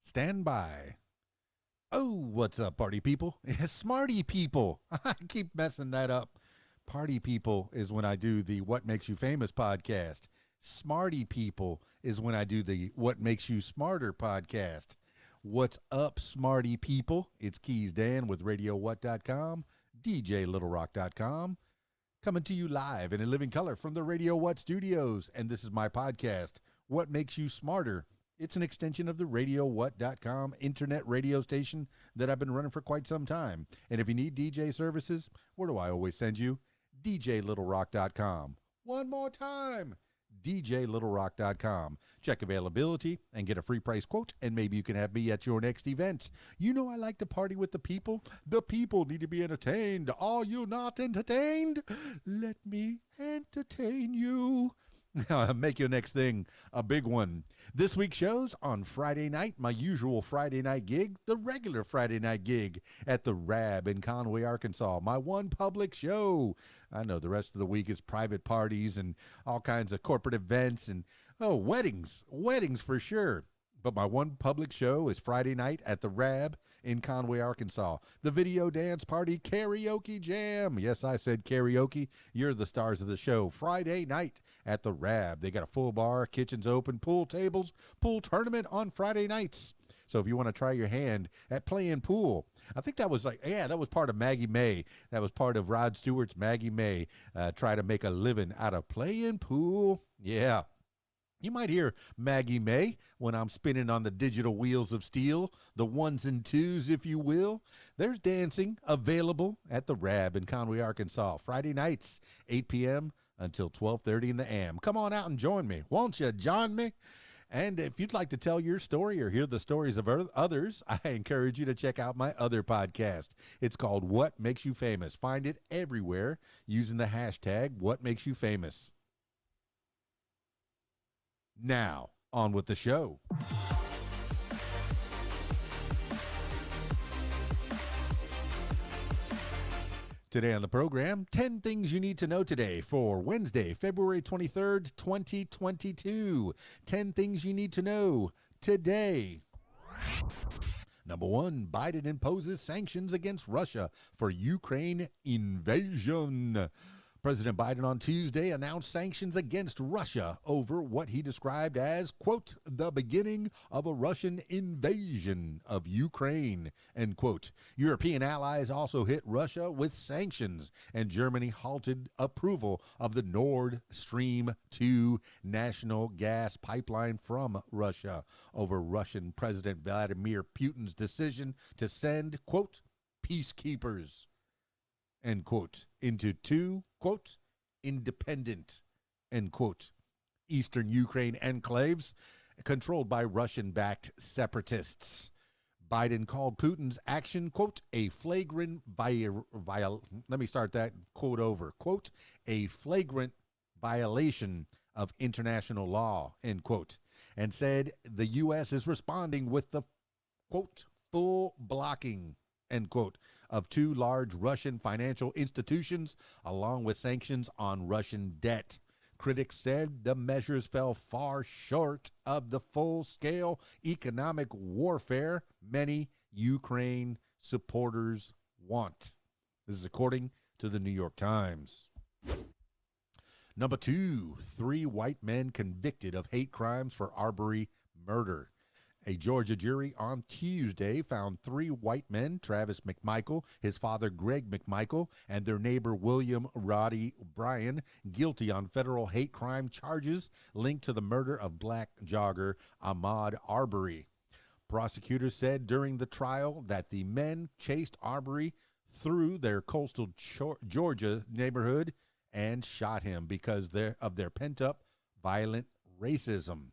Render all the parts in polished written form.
Stand by. Oh, what's up, party people? Smarty people. I keep messing that up. Party people is when I do the What Makes You Famous podcast. Smarty people is when I do the What Makes You Smarter podcast. What's up, smarty people? It's KeysDAN with RadioWhat.com, DJLittleRock.com, coming to you live and in living color from the Radio What studios. And this is my podcast, What Makes You Smarter. It's an extension of the RadioWhat.com internet radio station that I've been running for quite some time. And if you need DJ services, where do I always send you? DJLittleRock.com. One more time. DJLittleRock.com. Check availability and get a free price quote, and maybe you can have me at your next event. You know I like to party with the people. The people need to be entertained. Are you not entertained? Let me entertain you. Make your next thing a big one. This week's show's on Friday night, my usual Friday night gig, the regular Friday night gig at the Rab in Conway, Arkansas. My one public show. I know the rest of the week is private parties and all kinds of corporate events and, weddings for sure. But my one public show is Friday night at the Rab in Conway, Arkansas. The Video Dance Party Karaoke Jam. Yes, I said karaoke. You're the stars of the show. Friday night at the Rab. They got a full bar, kitchen's open, pool tables, pool tournament on Friday nights. So if you want to try your hand at playing pool, I think that was that was part of Maggie May. That was part of Rod Stewart's Maggie May. Try to make a living out of playing pool. Yeah. You might hear Maggie May when I'm spinning on the digital wheels of steel, the ones and twos, if you will. There's dancing available at the Rab in Conway, Arkansas, Friday nights, 8 p.m. until 12:30 in the a.m. Come on out and join me. Won't you join me? And if you'd like to tell your story or hear the stories of others, I encourage you to check out my other podcast. It's called What Makes You Famous. Find it everywhere using the hashtag What Makes You Famous. Now, on with the show. Today on the program, 10 things you need to know today for Wednesday, February 23rd, 2022. 10 things you need to know today. Number 1, Biden imposes sanctions against Russia for Ukraine invasion. President Biden on Tuesday announced sanctions against Russia over what he described as, quote, the beginning of a Russian invasion of Ukraine, end quote. European allies also hit Russia with sanctions, and Germany halted approval of the Nord Stream 2 national gas pipeline from Russia over Russian President Vladimir Putin's decision to send, quote, peacekeepers, end quote, into two, quote, independent, end quote, eastern Ukraine enclaves controlled by Russian-backed separatists. Biden called Putin's action, quote, a flagrant let me start that quote over, quote, a flagrant violation of international law, end quote, and said the U.S. is responding with the, quote, full blocking, end quote, of two large Russian financial institutions, along with sanctions on Russian debt. Critics said the measures fell far short of the full-scale economic warfare many Ukraine supporters want. This is according to the New York Times. Number 2, 3 white men convicted of hate crimes for Arbery murder. A Georgia jury on Tuesday found 3 white men, Travis McMichael, his father Greg McMichael, and their neighbor William Roddy Bryan, guilty on federal hate crime charges linked to the murder of black jogger Ahmaud Arbery. Prosecutors said during the trial that the men chased Arbery through their coastal Georgia neighborhood and shot him because of their pent-up violent racism.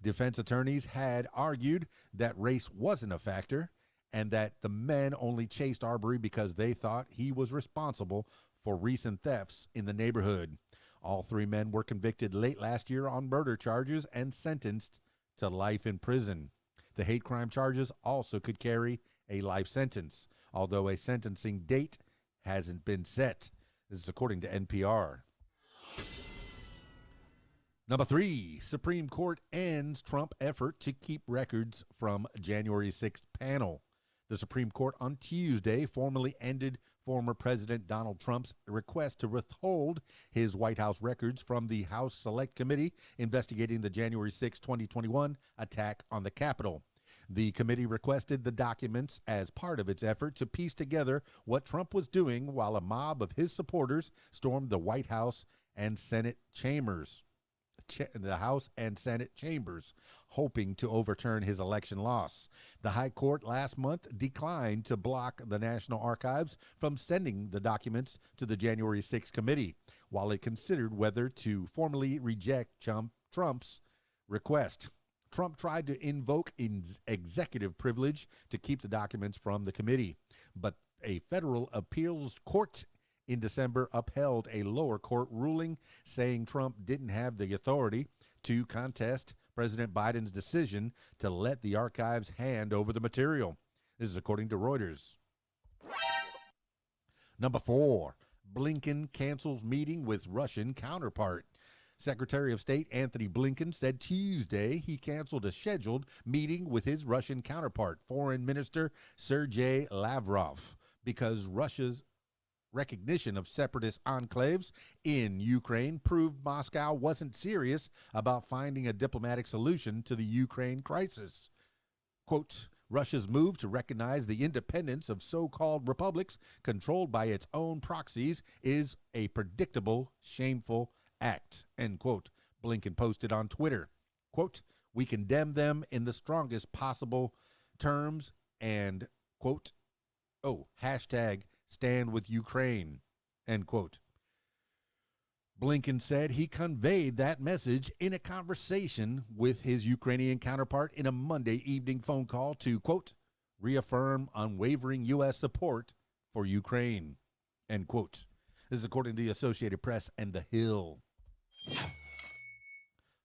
Defense attorneys had argued that race wasn't a factor and that the men only chased Arbery because they thought he was responsible for recent thefts in the neighborhood. All 3 men were convicted late last year on murder charges and sentenced to life in prison. The hate crime charges also could carry a life sentence, although a sentencing date hasn't been set. This is according to NPR. Number 3, Supreme Court ends Trump effort to keep records from January 6th panel. The Supreme Court on Tuesday formally ended former President Donald Trump's request to withhold his White House records from the House Select Committee investigating the January 6, 2021 attack on the Capitol. The committee requested the documents as part of its effort to piece together what Trump was doing while a mob of his supporters stormed the White House and Senate chambers. The House and Senate chambers, hoping to overturn his election loss. The High Court last month declined to block the National Archives from sending the documents to the January 6th committee, while it considered whether to formally reject Trump's request. Trump tried to invoke executive privilege to keep the documents from the committee, but a federal appeals court in December upheld a lower court ruling saying Trump didn't have the authority to contest President Biden's decision to let the archives hand over the material. This is according to Reuters. Number 4, Blinken cancels meeting with Russian counterpart. Secretary of State Anthony Blinken said Tuesday he canceled a scheduled meeting with his Russian counterpart, Foreign Minister Sergei Lavrov, because Russia's recognition of separatist enclaves in Ukraine proved Moscow wasn't serious about finding a diplomatic solution to the Ukraine crisis. Quote, Russia's move to recognize the independence of so-called republics controlled by its own proxies is a predictable, shameful act, end quote. Blinken posted on Twitter. Quote, we condemn them in the strongest possible terms and, quote, hashtag stand with Ukraine, end quote. Blinken said he conveyed that message in a conversation with his Ukrainian counterpart in a Monday evening phone call to, quote, reaffirm unwavering U.S. support for Ukraine, end quote. This is according to the Associated Press and The Hill.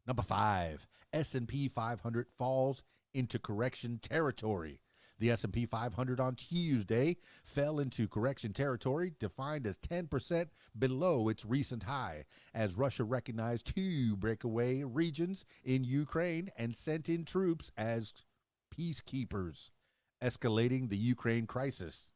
Number 5, S&P 500 falls into correction territory. The S&P 500 on Tuesday fell into correction territory, defined as 10% below its recent high, as Russia recognized 2 breakaway regions in Ukraine and sent in troops as peacekeepers, escalating the Ukraine crisis.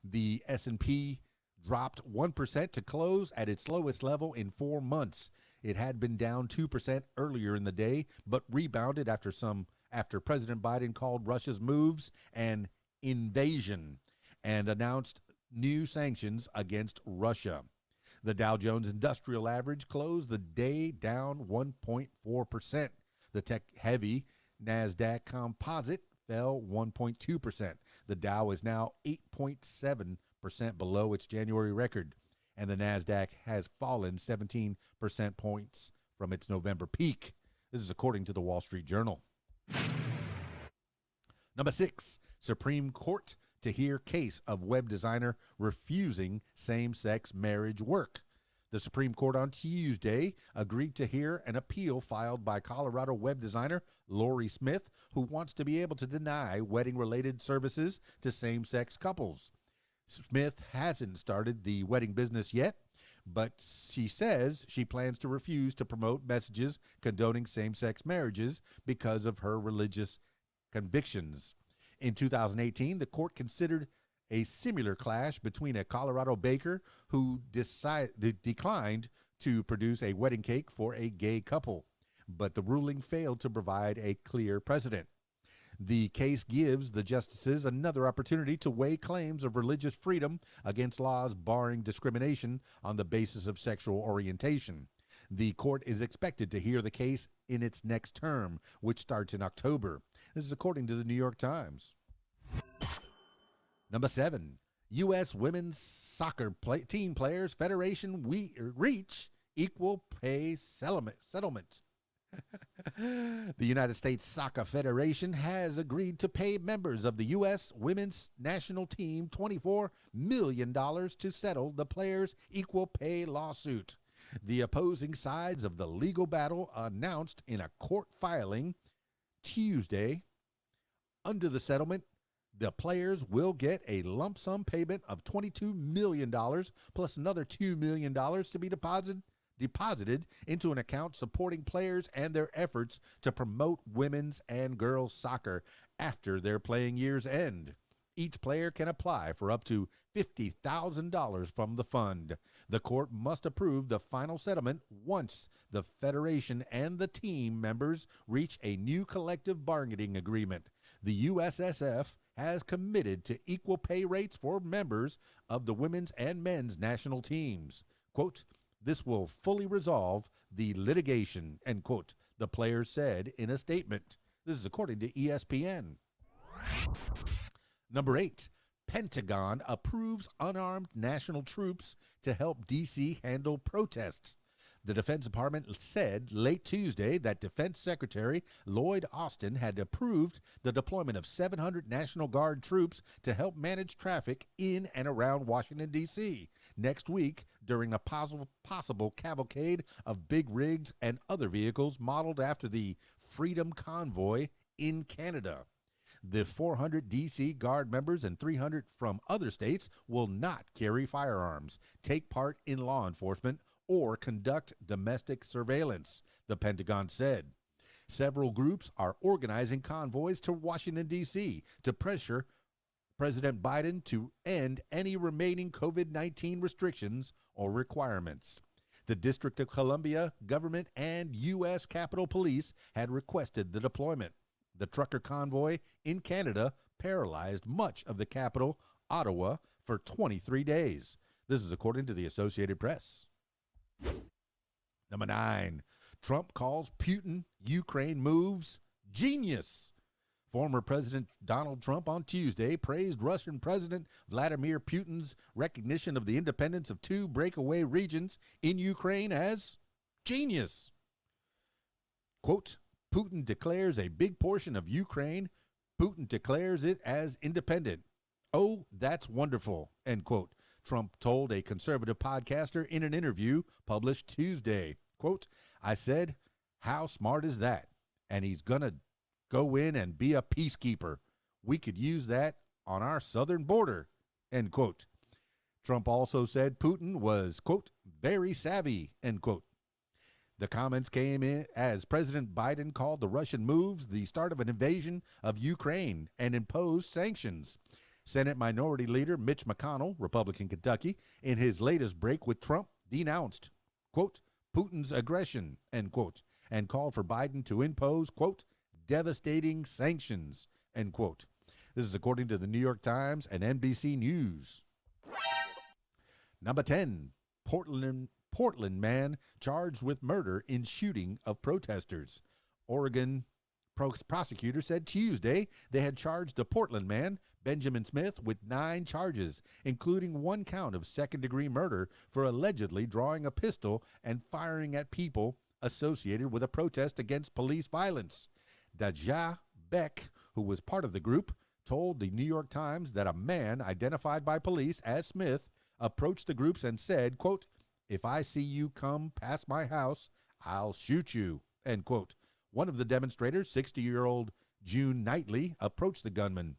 The S&P dropped 1% to close at its lowest level in 4 months. It had been down 2% earlier in the day, but rebounded after President Biden called Russia's moves an invasion and announced new sanctions against Russia. The Dow Jones Industrial Average closed the day down 1.4%. The tech-heavy NASDAQ Composite fell 1.2%. The Dow is now 8.7% below its January record, and the NASDAQ has fallen 17% points from its November peak. This is according to the Wall Street Journal. Number 6, Supreme Court to hear case of web designer refusing same-sex marriage work. The Supreme Court on Tuesday agreed to hear an appeal filed by Colorado web designer Lori Smith, who wants to be able to deny wedding-related services to same-sex couples. Smith hasn't started the wedding business yet, but she says she plans to refuse to promote messages condoning same-sex marriages because of her religious convictions. In 2018, the court considered a similar clash between a Colorado baker who declined to produce a wedding cake for a gay couple, but the ruling failed to provide a clear precedent. The case gives the justices another opportunity to weigh claims of religious freedom against laws barring discrimination on the basis of sexual orientation. The court is expected to hear the case in its next term, which starts in October. This is according to the New York Times. Number 7, U.S. Women's Soccer Team Players Federation reach equal pay settlement. The United States Soccer Federation has agreed to pay members of the U.S. women's national team $24 million to settle the players' equal pay lawsuit. The opposing sides of the legal battle announced in a court filing Tuesday. Under the settlement, the players will get a lump sum payment of $22 million plus another $2 million to be deposited into an account supporting players and their efforts to promote women's and girls' soccer after their playing years end. Each player can apply for up to $50,000 from the fund. The court must approve the final settlement once the federation and the team members reach a new collective bargaining agreement. The USSF has committed to equal pay rates for members of the women's and men's national teams. Quote, "This will fully resolve the litigation," end quote, the players said in a statement. This is according to ESPN. Number 8, Pentagon approves unarmed national troops to help D.C. handle protests. The Defense Department said late Tuesday that Defense Secretary Lloyd Austin had approved the deployment of 700 National Guard troops to help manage traffic in and around Washington, D.C. next week during a possible cavalcade of big rigs and other vehicles modeled after the Freedom Convoy in Canada. The 400 D.C. Guard members and 300 from other states will not carry firearms, take part in law enforcement, or conduct domestic surveillance, the Pentagon said. Several groups are organizing convoys to Washington, D.C. to pressure President Biden to end any remaining COVID-19 restrictions or requirements. The District of Columbia government and U.S. Capitol Police had requested the deployment. The trucker convoy in Canada paralyzed much of the capital, Ottawa, for 23 days. This is according to the Associated Press. Number 9, Trump calls Putin Ukraine moves genius. Former President Donald Trump on Tuesday praised Russian President Vladimir Putin's recognition of the independence of 2 breakaway regions in Ukraine as genius. Quote, Putin declares a big portion of Ukraine. Putin declares it as independent. Oh, that's wonderful, end quote. Trump told a conservative podcaster in an interview published Tuesday. Quote, I said, how smart is that? And he's going to go in and be a peacekeeper. We could use that on our southern border, end quote. Trump also said Putin was, quote, very savvy, end quote. The comments came in as President Biden called the Russian moves the start of an invasion of Ukraine and imposed sanctions. Senate Minority Leader Mitch McConnell, Republican Kentucky, in his latest break with Trump, denounced, quote, Putin's aggression, end quote, and called for Biden to impose, quote, devastating sanctions, end quote. This is according to the New York Times and NBC News. Number 10, Portland man charged with murder in shooting of protesters. Oregon prosecutor said Tuesday they had charged a Portland man, Benjamin Smith, with 9 charges, including 1 count of second-degree murder for allegedly drawing a pistol and firing at people associated with a protest against police violence. Daja Beck, who was part of the group, told the New York Times that a man identified by police as Smith approached the groups and said, quote, if I see you come past my house, I'll shoot you, end quote. One of the demonstrators, 60-year-old June Knightley, approached the gunman,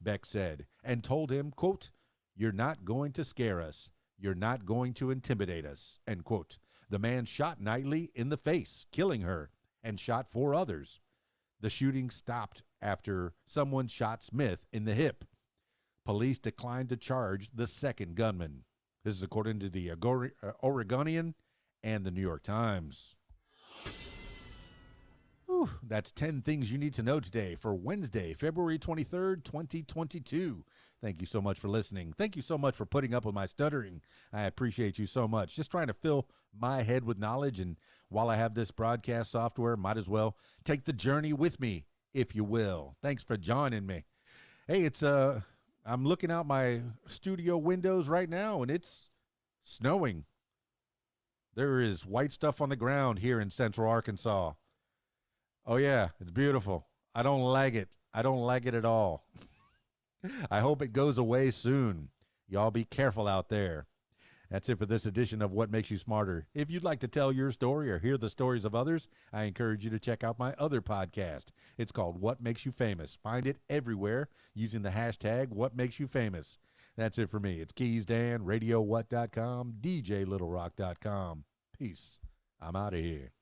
Beck said, and told him, quote, you're not going to scare us. You're not going to intimidate us, end quote. The man shot Knightley in the face, killing her, and shot 4 others. The shooting stopped after someone shot Smith in the hip. Police declined to charge the second gunman. This is according to the Oregonian and the New York Times. Whew, that's 10 things you need to know today for Wednesday, February 23rd, 2022. Thank you so much for listening. Thank you so much for putting up with my stuttering. I appreciate you so much. Just trying to fill my head with knowledge, and while I have this broadcast software, might as well take the journey with me, if you will. Thanks for joining me. Hey, I'm looking out my studio windows right now, and it's snowing. There is white stuff on the ground here in central Arkansas. Oh, yeah, it's beautiful. I don't like it. I don't like it at all. I hope it goes away soon. Y'all be careful out there. That's it for this edition of What Makes You Smarter. If you'd like to tell your story or hear the stories of others, I encourage you to check out my other podcast. It's called What Makes You Famous. Find it everywhere using the hashtag What Makes You Famous. That's it for me. It's KeysDAN, RadioWhat.com, DJLittleRock.com. Peace. I'm out of here.